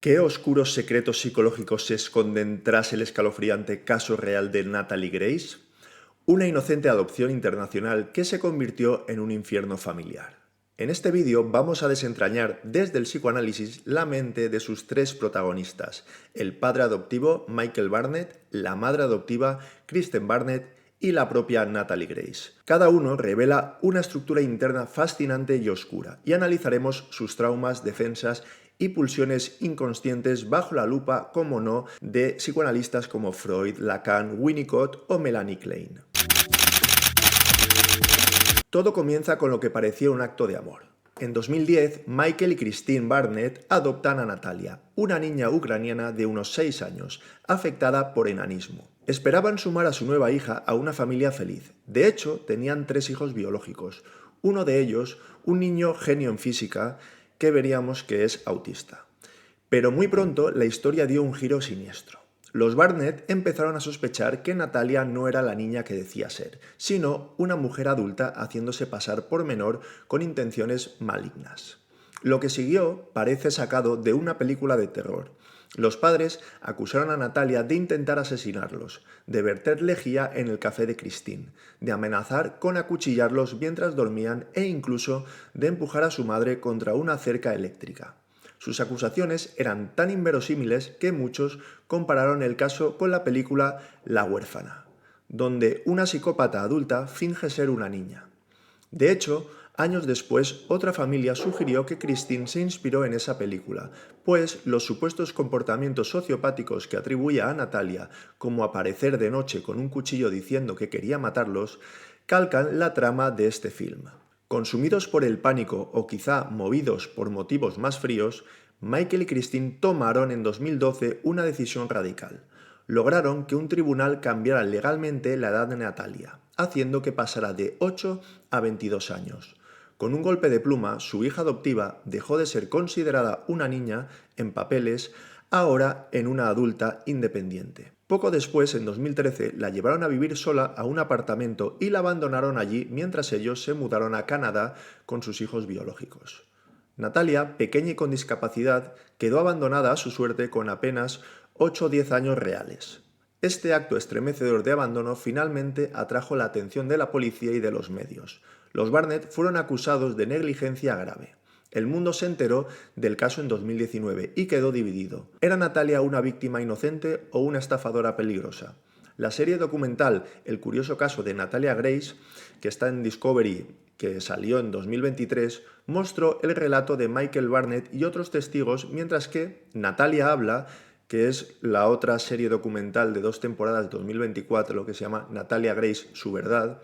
¿Qué oscuros secretos psicológicos se esconden tras el escalofriante caso real de Natalie Grace? Una inocente adopción internacional que se convirtió en un infierno familiar. En este vídeo vamos a desentrañar desde el psicoanálisis la mente de sus tres protagonistas, el padre adoptivo Michael Barnett, la madre adoptiva Kristen Barnett y la propia Natalie Grace. Cada uno revela una estructura interna fascinante y oscura, y analizaremos sus traumas, defensas y pulsiones inconscientes bajo la lupa, como no, de psicoanalistas como Freud, Lacan, Winnicott o Melanie Klein. Todo comienza con lo que parecía un acto de amor. En 2010, Michael y Kristen Barnett adoptan a Natalia, una niña ucraniana de unos 6 años, afectada por enanismo. Esperaban sumar a su nueva hija a una familia feliz. De hecho, tenían 3 hijos biológicos. Uno de ellos, un niño genio en física, que veríamos que es autista. Pero muy pronto la historia dio un giro siniestro. Los Barnett empezaron a sospechar que Natalia no era la niña que decía ser, sino una mujer adulta haciéndose pasar por menor con intenciones malignas. Lo que siguió parece sacado de una película de terror. Los padres acusaron a Natalia de intentar asesinarlos, de verter lejía en el café de Kristen, de amenazar con acuchillarlos mientras dormían e incluso de empujar a su madre contra una cerca eléctrica. Sus acusaciones eran tan inverosímiles que muchos compararon el caso con la película La huérfana, donde una psicópata adulta finge ser una niña. De hecho, años después, otra familia sugirió que Kristen se inspiró en esa película, pues los supuestos comportamientos sociopáticos que atribuía a Natalia, como aparecer de noche con un cuchillo diciendo que quería matarlos, calcan la trama de este film. Consumidos por el pánico o quizá movidos por motivos más fríos, Michael y Kristen tomaron en 2012 una decisión radical. Lograron que un tribunal cambiara legalmente la edad de Natalia, haciendo que pasara de 8 a 22 años. Con un golpe de pluma, su hija adoptiva dejó de ser considerada una niña en papeles, ahora en una adulta independiente. Poco después, en 2013, la llevaron a vivir sola a un apartamento y la abandonaron allí mientras ellos se mudaron a Canadá con sus hijos biológicos. Natalia, pequeña y con discapacidad, quedó abandonada a su suerte con apenas 8 o 10 años reales. Este acto estremecedor de abandono finalmente atrajo la atención de la policía y de los medios. Los Barnett fueron acusados de negligencia grave. El mundo se enteró del caso en 2019 y quedó dividido. ¿Era Natalia una víctima inocente o una estafadora peligrosa? La serie documental El curioso caso de Natalia Grace, que está en Discovery, que salió en 2023, mostró el relato de Michael Barnett y otros testigos, mientras que Natalia habla, que es la otra serie documental de 2 temporadas de 2024, lo que se llama Natalia Grace, su verdad,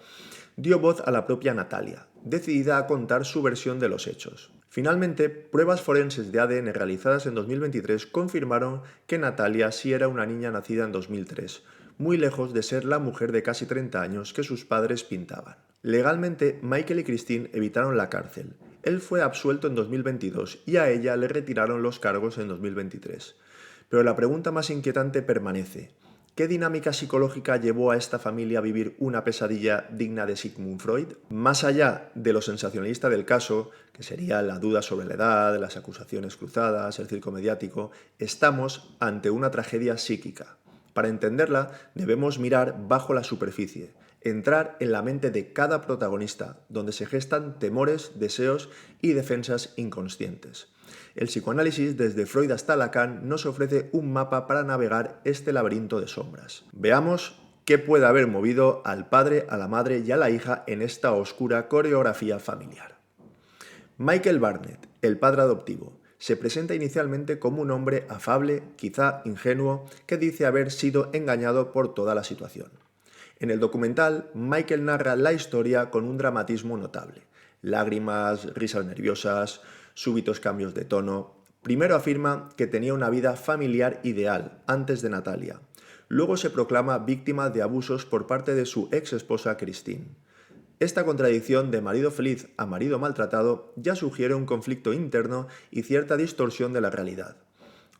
dio voz a la propia Natalia, decidida a contar su versión de los hechos. Finalmente, pruebas forenses de ADN realizadas en 2023 confirmaron que Natalia sí era una niña nacida en 2003, muy lejos de ser la mujer de casi 30 años que sus padres pintaban. Legalmente, Michael y Kristen evitaron la cárcel. Él fue absuelto en 2022 y a ella le retiraron los cargos en 2023. Pero la pregunta más inquietante permanece. ¿Qué dinámica psicológica llevó a esta familia a vivir una pesadilla digna de Sigmund Freud? Más allá de lo sensacionalista del caso, que sería la duda sobre la edad, las acusaciones cruzadas, el circo mediático, estamos ante una tragedia psíquica. Para entenderla, debemos mirar bajo la superficie, entrar en la mente de cada protagonista, donde se gestan temores, deseos y defensas inconscientes. El psicoanálisis, desde Freud hasta Lacan, nos ofrece un mapa para navegar este laberinto de sombras. Veamos qué puede haber movido al padre, a la madre y a la hija en esta oscura coreografía familiar. Michael Barnett, el padre adoptivo, se presenta inicialmente como un hombre afable, quizá ingenuo, que dice haber sido engañado por toda la situación. En el documental, Michael narra la historia con un dramatismo notable. Lágrimas, risas nerviosas, súbitos cambios de tono. Primero afirma que tenía una vida familiar ideal antes de Natalia. Luego se proclama víctima de abusos por parte de su ex esposa Kristen. Esta contradicción de marido feliz a marido maltratado ya sugiere un conflicto interno y cierta distorsión de la realidad.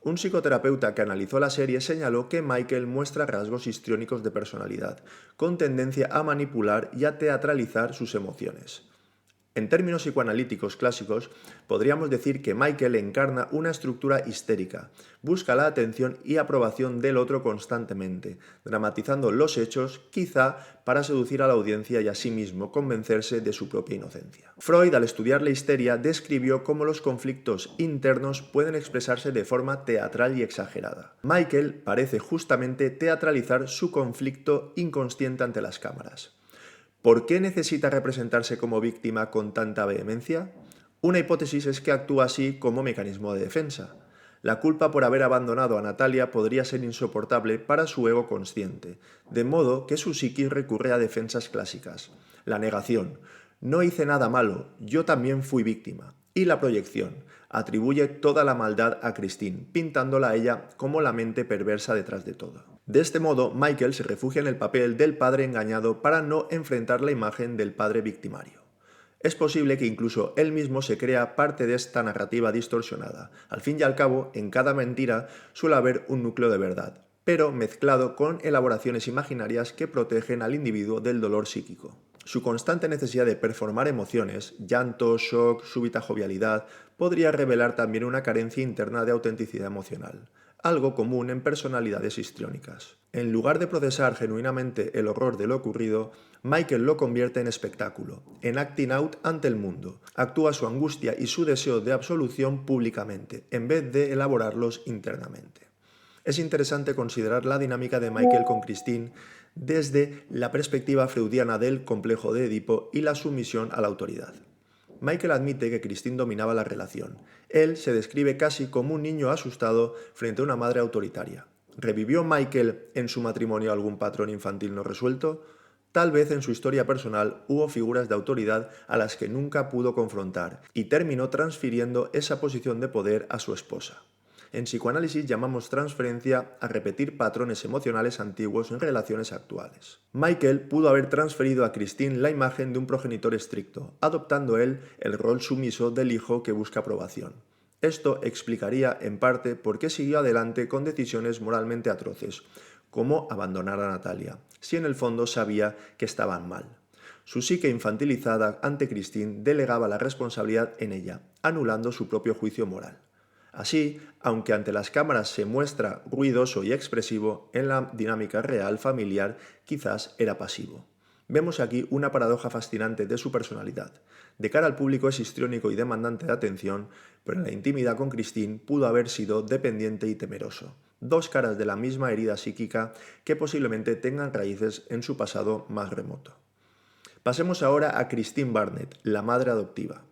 Un psicoterapeuta que analizó la serie señaló que Michael muestra rasgos histriónicos de personalidad, con tendencia a manipular y a teatralizar sus emociones. En términos psicoanalíticos clásicos, podríamos decir que Michael encarna una estructura histérica, busca la atención y aprobación del otro constantemente, dramatizando los hechos, quizá para seducir a la audiencia y a sí mismo convencerse de su propia inocencia. Freud, al estudiar la histeria, describió cómo los conflictos internos pueden expresarse de forma teatral y exagerada. Michael parece justamente teatralizar su conflicto inconsciente ante las cámaras. ¿Por qué necesita representarse como víctima con tanta vehemencia? Una hipótesis es que actúa así como mecanismo de defensa. La culpa por haber abandonado a Natalia podría ser insoportable para su ego consciente, de modo que su psiquis recurre a defensas clásicas. La negación. No hice nada malo, yo también fui víctima. Y la proyección. Atribuye toda la maldad a Christine, pintándola a ella como la mente perversa detrás de todo. De este modo, Michael se refugia en el papel del padre engañado para no enfrentar la imagen del padre victimario. Es posible que incluso él mismo se crea parte de esta narrativa distorsionada. Al fin y al cabo, en cada mentira suele haber un núcleo de verdad, pero mezclado con elaboraciones imaginarias que protegen al individuo del dolor psíquico. Su constante necesidad de performar emociones, llanto, shock, súbita jovialidad, podría revelar también una carencia interna de autenticidad emocional, algo común en personalidades histriónicas. En lugar de procesar genuinamente el horror de lo ocurrido, Michael lo convierte en espectáculo, en acting out ante el mundo. Actúa su angustia y su deseo de absolución públicamente, en vez de elaborarlos internamente. Es interesante considerar la dinámica de Michael con Christine desde la perspectiva freudiana del complejo de Edipo y la sumisión a la autoridad. Michael admite que Christine dominaba la relación. Él se describe casi como un niño asustado frente a una madre autoritaria. ¿Revivió Michael en su matrimonio algún patrón infantil no resuelto? Tal vez en su historia personal hubo figuras de autoridad a las que nunca pudo confrontar y terminó transfiriendo esa posición de poder a su esposa. En psicoanálisis llamamos transferencia a repetir patrones emocionales antiguos en relaciones actuales. Michael pudo haber transferido a Christine la imagen de un progenitor estricto, adoptando él el rol sumiso del hijo que busca aprobación. Esto explicaría en parte por qué siguió adelante con decisiones moralmente atroces, como abandonar a Natalia, si en el fondo sabía que estaban mal. Su psique infantilizada ante Christine delegaba la responsabilidad en ella, anulando su propio juicio moral. Así, aunque ante las cámaras se muestra ruidoso y expresivo, en la dinámica real familiar quizás era pasivo. Vemos aquí una paradoja fascinante de su personalidad. De cara al público es histriónico y demandante de atención, pero en la intimidad con Christine pudo haber sido dependiente y temeroso. Dos caras de la misma herida psíquica que posiblemente tengan raíces en su pasado más remoto. Pasemos ahora a Christine Barnett, la madre adoptiva.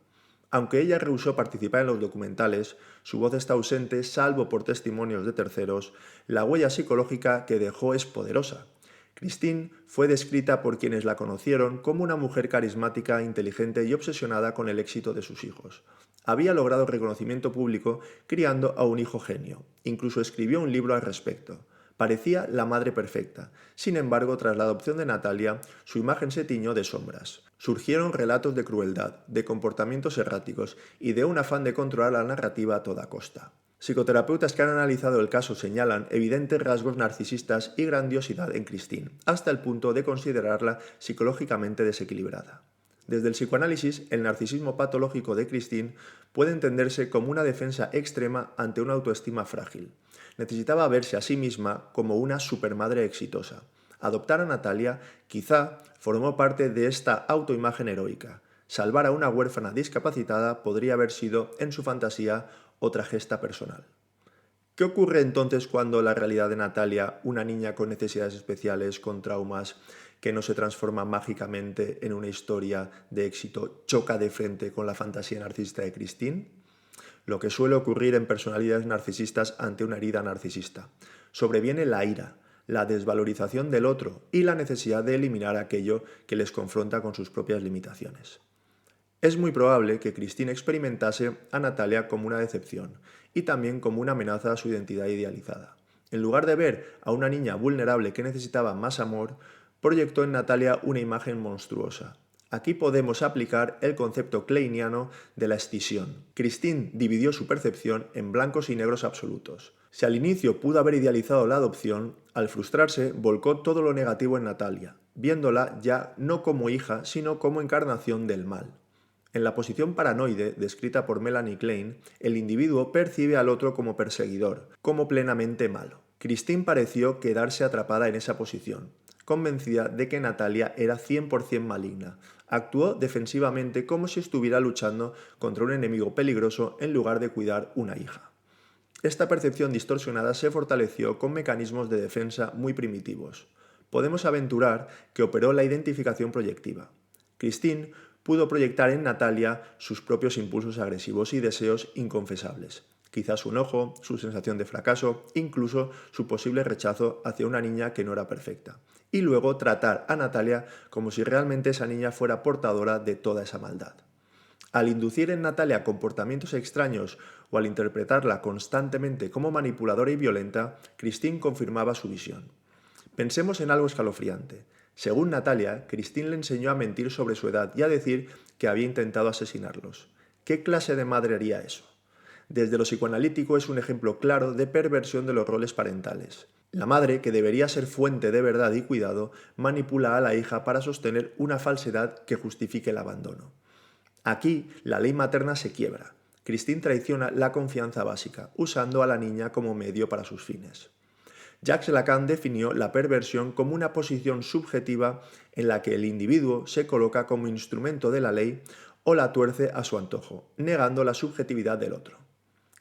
Aunque ella rehusó participar en los documentales, su voz está ausente salvo por testimonios de terceros, la huella psicológica que dejó es poderosa. Christine fue descrita por quienes la conocieron como una mujer carismática, inteligente y obsesionada con el éxito de sus hijos. Había logrado reconocimiento público criando a un hijo genio. Incluso escribió un libro al respecto. Parecía la madre perfecta. Sin embargo, tras la adopción de Natalia, su imagen se tiñó de sombras. Surgieron relatos de crueldad, de comportamientos erráticos y de un afán de controlar la narrativa a toda costa. Psicoterapeutas que han analizado el caso señalan evidentes rasgos narcisistas y grandiosidad en Christine, hasta el punto de considerarla psicológicamente desequilibrada. Desde el psicoanálisis, el narcisismo patológico de Christine puede entenderse como una defensa extrema ante una autoestima frágil. Necesitaba verse a sí misma como una supermadre exitosa. Adoptar a Natalia quizá formó parte de esta autoimagen heroica. Salvar a una huérfana discapacitada podría haber sido, en su fantasía, otra gesta personal. ¿Qué ocurre entonces cuando la realidad de Natalia, una niña con necesidades especiales, con traumas, que no se transforma mágicamente en una historia de éxito, choca de frente con la fantasía narcisista de Christine? Lo que suele ocurrir en personalidades narcisistas ante una herida narcisista. Sobreviene la ira, la desvalorización del otro y la necesidad de eliminar aquello que les confronta con sus propias limitaciones. Es muy probable que Christine experimentase a Natalia como una decepción y también como una amenaza a su identidad idealizada. En lugar de ver a una niña vulnerable que necesitaba más amor, proyectó en Natalia una imagen monstruosa. Aquí podemos aplicar el concepto kleiniano de la escisión. Christine dividió su percepción en blancos y negros absolutos. Si al inicio pudo haber idealizado la adopción, al frustrarse volcó todo lo negativo en Natalia, viéndola ya no como hija, sino como encarnación del mal. En la posición paranoide, descrita por Melanie Klein, el individuo percibe al otro como perseguidor, como plenamente malo. Christine pareció quedarse atrapada en esa posición, convencida de que Natalia era 100% maligna. Actuó defensivamente como si estuviera luchando contra un enemigo peligroso en lugar de cuidar una hija. Esta percepción distorsionada se fortaleció con mecanismos de defensa muy primitivos. Podemos aventurar que operó la identificación proyectiva. Christine pudo proyectar en Natalia sus propios impulsos agresivos y deseos inconfesables. Quizás su enojo, su sensación de fracaso, incluso su posible rechazo hacia una niña que no era perfecta. Y luego tratar a Natalia como si realmente esa niña fuera portadora de toda esa maldad. Al inducir en Natalia comportamientos extraños o al interpretarla constantemente como manipuladora y violenta, Christine confirmaba su visión. Pensemos en algo escalofriante. Según Natalia, Christine le enseñó a mentir sobre su edad y a decir que había intentado asesinarlos. ¿Qué clase de madre haría eso? Desde lo psicoanalítico es un ejemplo claro de perversión de los roles parentales. La madre, que debería ser fuente de verdad y cuidado, manipula a la hija para sostener una falsedad que justifique el abandono. Aquí, la ley materna se quiebra. Christine traiciona la confianza básica, usando a la niña como medio para sus fines. Jacques Lacan definió la perversión como una posición subjetiva en la que el individuo se coloca como instrumento de la ley o la tuerce a su antojo, negando la subjetividad del otro.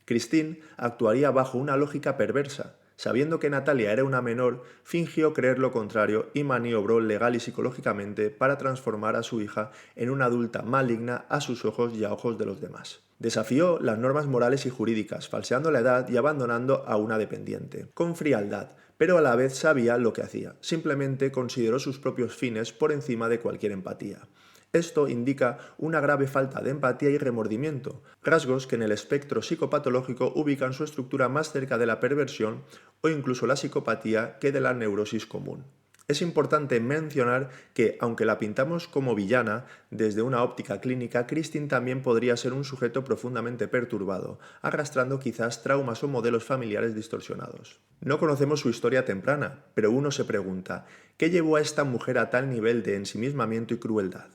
Christine actuaría bajo una lógica perversa. Sabiendo que Natalia era una menor, fingió creer lo contrario y maniobró legal y psicológicamente para transformar a su hija en una adulta maligna a sus ojos y a ojos de los demás. Desafió las normas morales y jurídicas, falseando la edad y abandonando a una dependiente, con frialdad, pero a la vez sabía lo que hacía. Simplemente consideró sus propios fines por encima de cualquier empatía. Esto indica una grave falta de empatía y remordimiento, rasgos que en el espectro psicopatológico ubican su estructura más cerca de la perversión o incluso la psicopatía que de la neurosis común. Es importante mencionar que, aunque la pintamos como villana, desde una óptica clínica, Christine también podría ser un sujeto profundamente perturbado, arrastrando quizás traumas o modelos familiares distorsionados. No conocemos su historia temprana, pero uno se pregunta, ¿qué llevó a esta mujer a tal nivel de ensimismamiento y crueldad?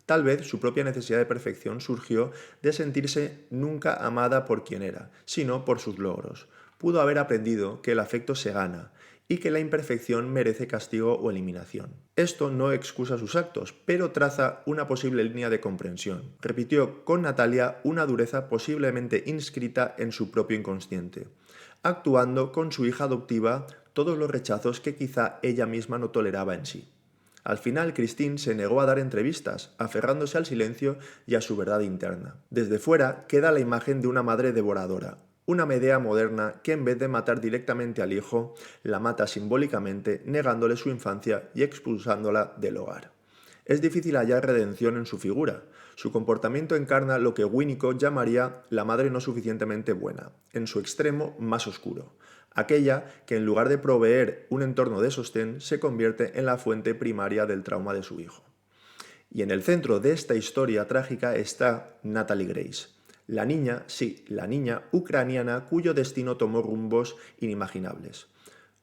Tal vez su propia necesidad de perfección surgió de sentirse nunca amada por quien era, sino por sus logros. Pudo haber aprendido que el afecto se gana y que la imperfección merece castigo o eliminación. Esto no excusa sus actos, pero traza una posible línea de comprensión. Repitió con Natalia una dureza posiblemente inscrita en su propio inconsciente, actuando con su hija adoptiva todos los rechazos que quizá ella misma no toleraba en sí. Al final, Christine se negó a dar entrevistas, aferrándose al silencio y a su verdad interna. Desde fuera queda la imagen de una madre devoradora, una Medea moderna que en vez de matar directamente al hijo, la mata simbólicamente, negándole su infancia y expulsándola del hogar. Es difícil hallar redención en su figura. Su comportamiento encarna lo que Winnicott llamaría la madre no suficientemente buena, en su extremo más oscuro. Aquella que en lugar de proveer un entorno de sostén se convierte en la fuente primaria del trauma de su hijo. Y en el centro de esta historia trágica está Natalie Grace, la niña, sí, la niña ucraniana cuyo destino tomó rumbos inimaginables.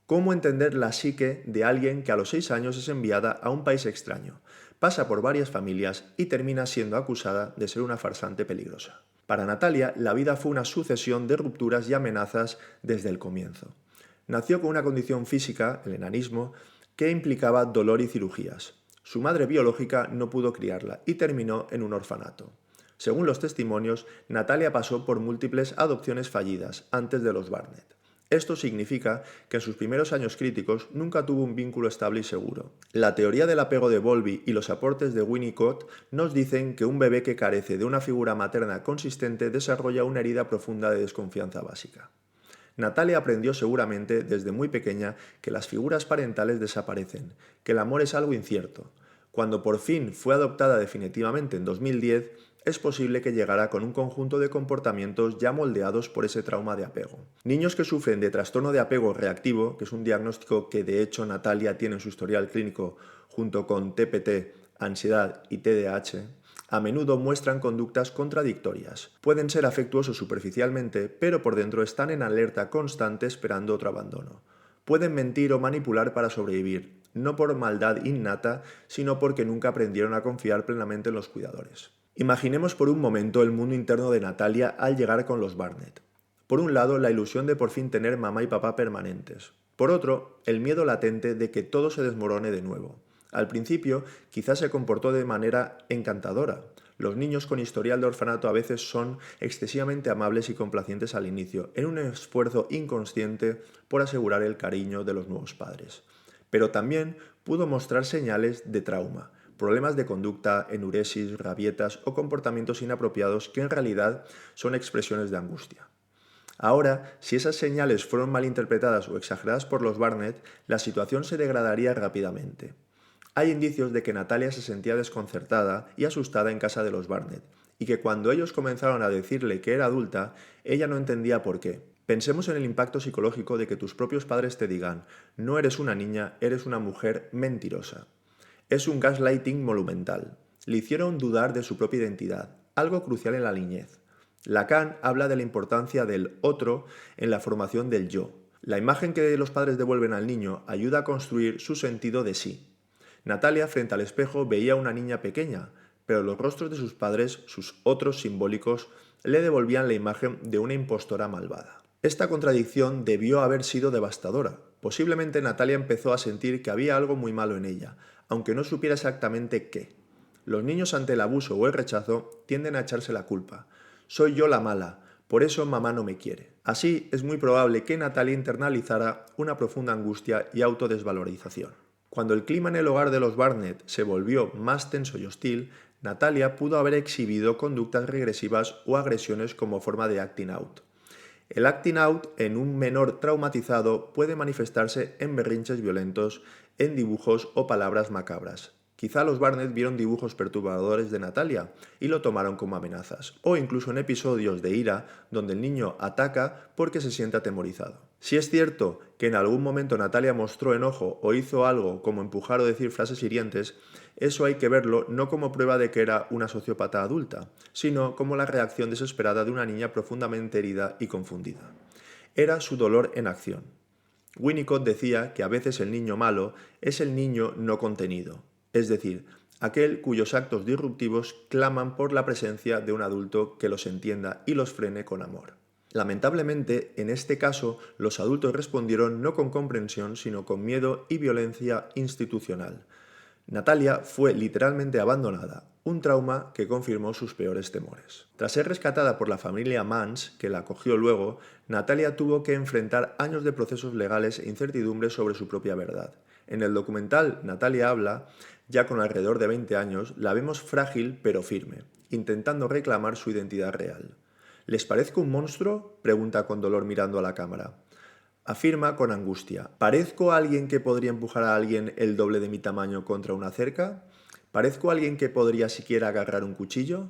¿Cómo entender la psique de alguien que a los 6 años es enviada a un país extraño, pasa por varias familias y termina siendo acusada de ser una farsante peligrosa? Para Natalia, la vida fue una sucesión de rupturas y amenazas desde el comienzo. Nació con una condición física, el enanismo, que implicaba dolor y cirugías. Su madre biológica no pudo criarla y terminó en un orfanato. Según los testimonios, Natalia pasó por múltiples adopciones fallidas antes de los Barnett. Esto significa que en sus primeros años críticos nunca tuvo un vínculo estable y seguro. La teoría del apego de Bowlby y los aportes de Winnicott nos dicen que un bebé que carece de una figura materna consistente desarrolla una herida profunda de desconfianza básica. Natalia aprendió seguramente desde muy pequeña que las figuras parentales desaparecen, que el amor es algo incierto. Cuando por fin fue adoptada definitivamente en 2010, es posible que llegara con un conjunto de comportamientos ya moldeados por ese trauma de apego. Niños que sufren de trastorno de apego reactivo, que es un diagnóstico que de hecho Natalia tiene en su historial clínico junto con TPT, ansiedad y TDAH, a menudo muestran conductas contradictorias. Pueden ser afectuosos superficialmente, pero por dentro están en alerta constante esperando otro abandono. Pueden mentir o manipular para sobrevivir, no por maldad innata, sino porque nunca aprendieron a confiar plenamente en los cuidadores. Imaginemos por un momento el mundo interno de Natalia al llegar con los Barnett. Por un lado, la ilusión de por fin tener mamá y papá permanentes. Por otro, el miedo latente de que todo se desmorone de nuevo. Al principio, quizás se comportó de manera encantadora. Los niños con historial de orfanato a veces son excesivamente amables y complacientes al inicio, en un esfuerzo inconsciente por asegurar el cariño de los nuevos padres. Pero también pudo mostrar señales de trauma, problemas de conducta, enuresis, rabietas o comportamientos inapropiados que en realidad son expresiones de angustia. Ahora, si esas señales fueron malinterpretadas o exageradas por los Barnett, la situación se degradaría rápidamente. Hay indicios de que Natalia se sentía desconcertada y asustada en casa de los Barnett, y que cuando ellos comenzaron a decirle que era adulta, ella no entendía por qué. Pensemos en el impacto psicológico de que tus propios padres te digan, no eres una niña, eres una mujer mentirosa. Es un gaslighting monumental. Le hicieron dudar de su propia identidad, algo crucial en la niñez. Lacan habla de la importancia del otro en la formación del yo. La imagen que los padres devuelven al niño ayuda a construir su sentido de sí. Natalia, frente al espejo, veía a una niña pequeña, pero los rostros de sus padres, sus otros simbólicos, le devolvían la imagen de una impostora malvada. Esta contradicción debió haber sido devastadora. Posiblemente Natalia empezó a sentir que había algo muy malo en ella, aunque no supiera exactamente qué. Los niños ante el abuso o el rechazo tienden a echarse la culpa. Soy yo la mala, por eso mamá no me quiere. Así es muy probable que Natalia internalizara una profunda angustia y autodesvalorización. Cuando el clima en el hogar de los Barnett se volvió más tenso y hostil, Natalia pudo haber exhibido conductas regresivas o agresiones como forma de acting out. El acting out en un menor traumatizado puede manifestarse en berrinches violentos, en dibujos o palabras macabras. Quizá los Barnett vieron dibujos perturbadores de Natalia y lo tomaron como amenazas, o incluso en episodios de ira donde el niño ataca porque se siente atemorizado. Si es cierto que en algún momento Natalia mostró enojo o hizo algo como empujar o decir frases hirientes, eso hay que verlo no como prueba de que era una sociópata adulta, sino como la reacción desesperada de una niña profundamente herida y confundida. Era su dolor en acción. Winnicott decía que a veces el niño malo es el niño no contenido, es decir, aquel cuyos actos disruptivos claman por la presencia de un adulto que los entienda y los frene con amor. Lamentablemente, en este caso, los adultos respondieron no con comprensión, sino con miedo y violencia institucional. Natalia fue literalmente abandonada, un trauma que confirmó sus peores temores. Tras ser rescatada por la familia Mans, que la acogió luego, Natalia tuvo que enfrentar años de procesos legales e incertidumbres sobre su propia verdad. En el documental Natalia habla, ya con alrededor de 20 años, la vemos frágil pero firme, intentando reclamar su identidad real. ¿Les parezco un monstruo?, pregunta con dolor mirando a la cámara. Afirma con angustia, ¿parezco alguien que podría empujar a alguien el doble de mi tamaño contra una cerca? ¿Parezco alguien que podría siquiera agarrar un cuchillo?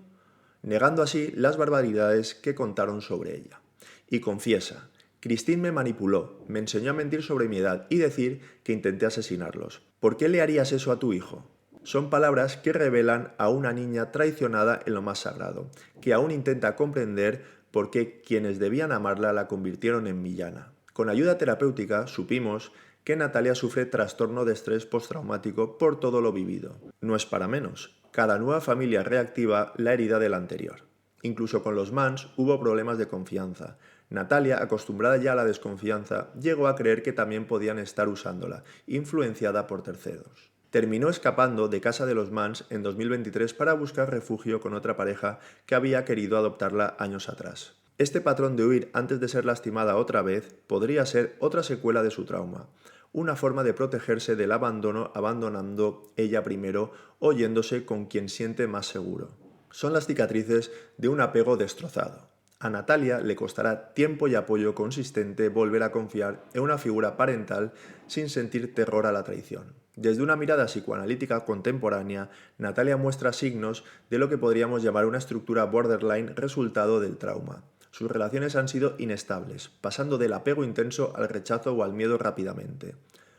Negando así las barbaridades que contaron sobre ella. Y confiesa, Christine me manipuló, me enseñó a mentir sobre mi edad y decir que intenté asesinarlos. ¿Por qué le harías eso a tu hijo? Son palabras que revelan a una niña traicionada en lo más sagrado, que aún intenta comprender por qué quienes debían amarla la convirtieron en villana. Con ayuda terapéutica supimos que Natalia sufre trastorno de estrés postraumático por todo lo vivido. No es para menos. Cada nueva familia reactiva la herida de la anterior. Incluso con los Mans hubo problemas de confianza. Natalia, acostumbrada ya a la desconfianza, llegó a creer que también podían estar usándola, influenciada por terceros. Terminó escapando de casa de los Mans en 2023 para buscar refugio con otra pareja que había querido adoptarla años atrás. Este patrón de huir antes de ser lastimada otra vez podría ser otra secuela de su trauma, una forma de protegerse del abandono abandonando ella primero o yéndose con quien siente más seguro. Son las cicatrices de un apego destrozado. A Natalia le costará tiempo y apoyo consistente volver a confiar en una figura parental sin sentir terror a la traición. Desde una mirada psicoanalítica contemporánea, Natalia muestra signos de lo que podríamos llamar una estructura borderline resultado del trauma. Sus relaciones han sido inestables, pasando del apego intenso al rechazo o al miedo rápidamente.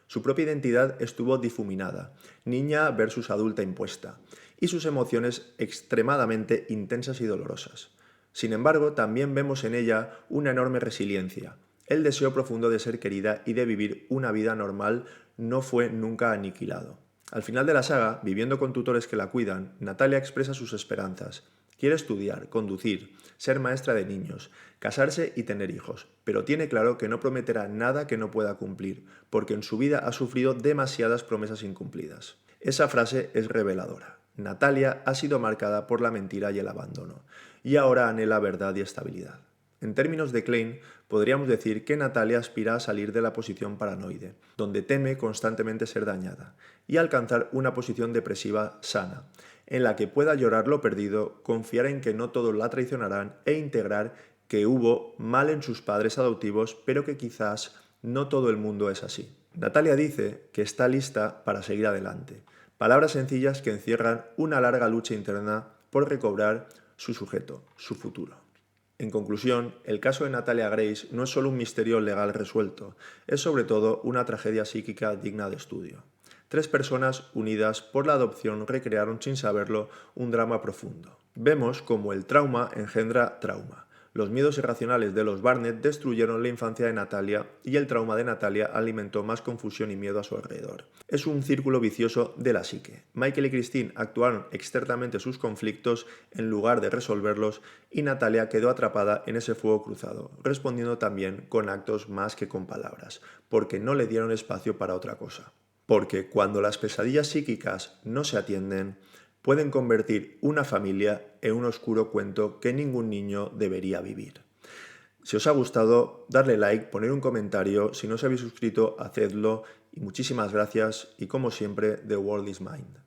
Su propia identidad estuvo difuminada, niña versus adulta impuesta, y sus emociones extremadamente intensas y dolorosas. Sin embargo, también vemos en ella una enorme resiliencia. El deseo profundo de ser querida y de vivir una vida normal no fue nunca aniquilado. Al final de la saga, viviendo con tutores que la cuidan, Natalia expresa sus esperanzas. Quiere estudiar, conducir, ser maestra de niños, casarse y tener hijos, pero tiene claro que no prometerá nada que no pueda cumplir, porque en su vida ha sufrido demasiadas promesas incumplidas. Esa frase es reveladora. Natalia ha sido marcada por la mentira y el abandono, y ahora anhela verdad y estabilidad. En términos de Klein, podríamos decir que Natalia aspira a salir de la posición paranoide, donde teme constantemente ser dañada, y alcanzar una posición depresiva sana, en la que pueda llorar lo perdido, confiar en que no todos la traicionarán e integrar que hubo mal en sus padres adoptivos, pero que quizás no todo el mundo es así. Natalia dice que está lista para seguir adelante. Palabras sencillas que encierran una larga lucha interna por recobrar su sujeto, su futuro. En conclusión, el caso de Natalia Grace no es solo un misterio legal resuelto, es sobre todo una tragedia psíquica digna de estudio. 3 personas unidas por la adopción recrearon sin saberlo un drama profundo. Vemos cómo el trauma engendra trauma. Los miedos irracionales de los Barnett destruyeron la infancia de Natalia y el trauma de Natalia alimentó más confusión y miedo a su alrededor. Es un círculo vicioso de la psique. Michael y Christine actuaron externamente sus conflictos en lugar de resolverlos y Natalia quedó atrapada en ese fuego cruzado, respondiendo también con actos más que con palabras, porque no le dieron espacio para otra cosa. Porque cuando las pesadillas psíquicas no se atienden, pueden convertir una familia en un oscuro cuento que ningún niño debería vivir. Si os ha gustado, darle like, poner un comentario, si no os habéis suscrito, hacedlo y muchísimas gracias y como siempre, The World is Mine.